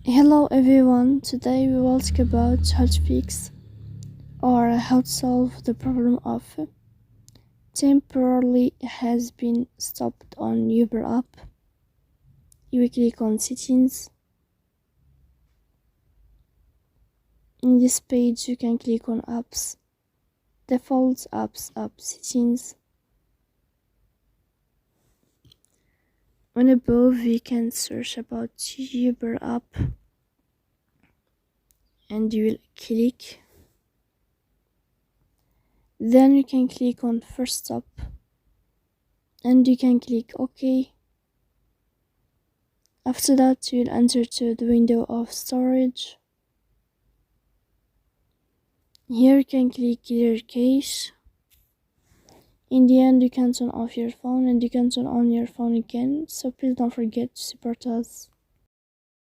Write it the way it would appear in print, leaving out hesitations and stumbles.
Hello everyone, today we will talk about how to fix or how to solve the problem of temporarily has been stopped on Uber app. You will click on settings. In this page you can click on apps, defaults, apps, app settings. On above we can search about Uber app and you will click. Then you can click on first stop and you can click OK. After that you will enter to the window of storage. Here you can click clear cache. In the end you can turn off your phone and you can turn on your phone again, so please don't forget to support us.